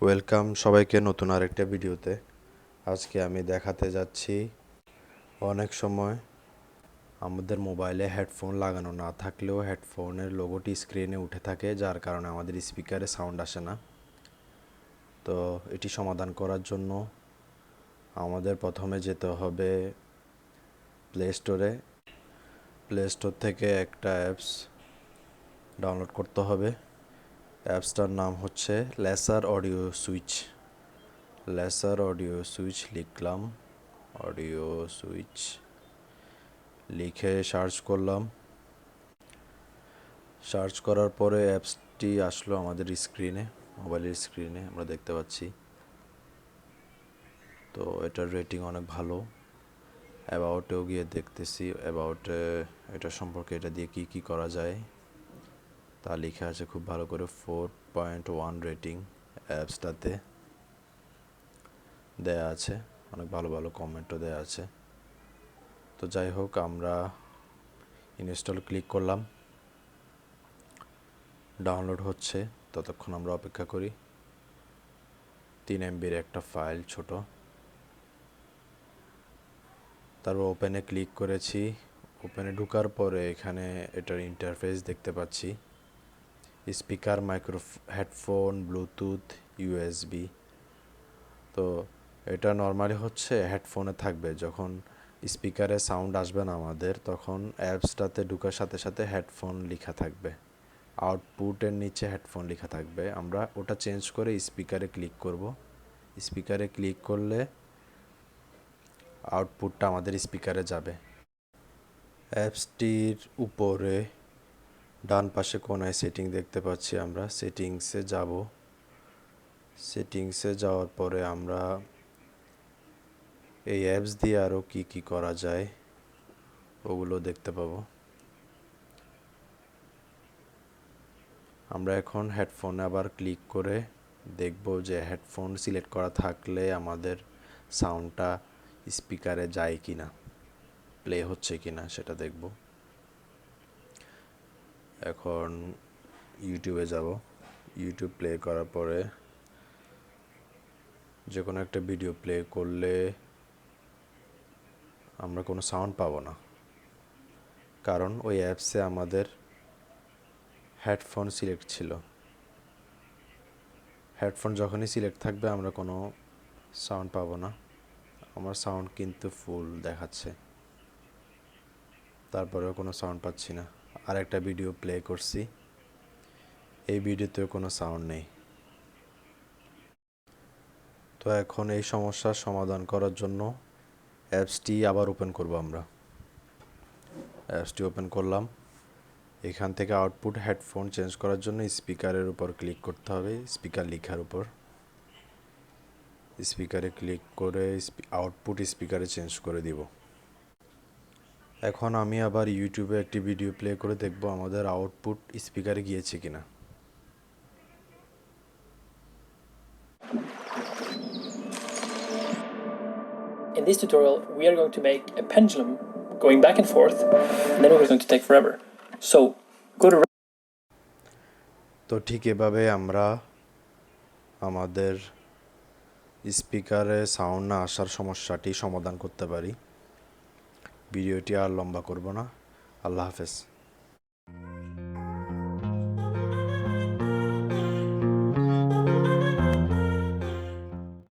Welcome সবাইকে নতুন আরেকটা ভিডিওতে। আজকে আমি দেখাতে যাচ্ছি অনেক সময় আমাদের মোবাইলে হেডফোন লাগানো না থাকলেও হেডফোনের লোগোটি স্ক্রিনে উঠে থাকে, যার কারণে আমাদের স্পিকারে সাউন্ড আসে না। তো এটি সমাধান করার জন্য আমাদের প্রথমে যেতে হবে প্লে স্টোর থেকে একটা অ্যাপস ডাউনলোড করতে হবে। অ্যাপসটার নাম হচ্ছে লেসার অডিও সুইচ। লিখলাম অডিও সুইচ, লিখে সার্চ করলাম। সার্চ করার পরে অ্যাপসটি আসলো আমাদের মোবাইলের স্ক্রিনে আমরা দেখতে পাচ্ছি। তো এটার রেটিং অনেক ভালো। অ্যাবাউটেও গিয়ে দেখতেছি, অ্যাবাউটে এটা সম্পর্কে এটা দিয়ে কি করা যায় তা লেখা আছে খুব ভালো করে। 4.1 রেটিং অ্যাপসটাতে দেয়া আছে, অনেক ভালো ভালো কমেন্টও দেয়া আছে। তো যাই হোক, আমরা ইনস্টল ক্লিক করলাম, ডাউনলোড হচ্ছে, ততক্ষণ আমরা অপেক্ষা করি। 3 MBর একটা ফাইল, ছোট। তারপর ওপেনে ক্লিক করেছি। ওপেনে ঢোকার পরে এখানে এটার ইন্টারফেস দেখতে পাচ্ছি। Speaker, headphone, Bluetooth, USB। তো এটা নর্মালি হচ্ছে হেডফোনে থাকবে, যখন স্পিকারে সাউন্ড আসবে না আমাদের, তখন অ্যাপসটাতে ঢোকার সাথে সাথে হেডফোন লেখা থাকবে, আউটপুটের নিচে হেডফোন লেখা থাকবে। আমরা ওটা চেঞ্জ করে স্পিকারে ক্লিক করব। স্পিকারে ক্লিক করলে আউটপুটটা আমাদের স্পিকারে যাবে। অ্যাপসটির উপরে ডান পাশে কোনায় সেটিং দেখতে পাচ্ছি, আমরা সেটিংসে যাব। সেটিংসে যাওয়ার পরে আমরা এই অ্যাপস দিয়ে আরও কি করা যায় ওগুলো দেখতে পাবো। আমরা এখন হেডফোনে আবার ক্লিক করে দেখব যে হেডফোন সিলেক্ট করা থাকলে আমাদের সাউন্ডটা স্পিকারে যায় কি না, প্লে হচ্ছে কি না সেটা দেখব। এখন ইউটিউবে যাব। ইউটিউব প্লে করার পরে যে কোনো একটা ভিডিও প্লে করলে আমরা কোনো সাউন্ড পাবো না, কারণ ওই অ্যাপসে আমাদের হেডফোন সিলেক্ট ছিল। হেডফোন যখনই সিলেক্ট থাকবে আমরা কোনো সাউন্ড পাবো না। আমার সাউন্ড কিন্তু ফুল দেখাচ্ছে, তারপরেও কোনো সাউন্ড পাচ্ছি না। আর একটা ভিডিও প্লে করছি, এই ভিডিওতেও কোনো সাউন্ড নেই। তো এখন এই সমস্যার সমাধান করার জন্য অ্যাপসটি আবার ওপেন করব। আমরা অ্যাপসটি ওপেন করলাম। এখান থেকে আউটপুট হেডফোন চেঞ্জ করার জন্য স্পিকারের উপর ক্লিক করতে হবে, স্পিকার লেখার উপর। স্পিকারে ক্লিক করে আউটপুট স্পিকারে চেঞ্জ করে দিব। এখন আমি আবার ইউটিউবে একটি ভিডিও প্লে করে দেখব আমাদের আউটপুট স্পিকারে গিয়েছে কিনা। In this tutorial, we are going to make a pendulum going back and forth, and then it's going to take forever. So, go to... তো ঠিক এভাবে আমরা আমাদের স্পিকারে সাউন্ড না আসার সমস্যাটি সমাধান করতে পারি। ভিডিওটি আর লম্বা করব না। আল্লাহ হাফেজ।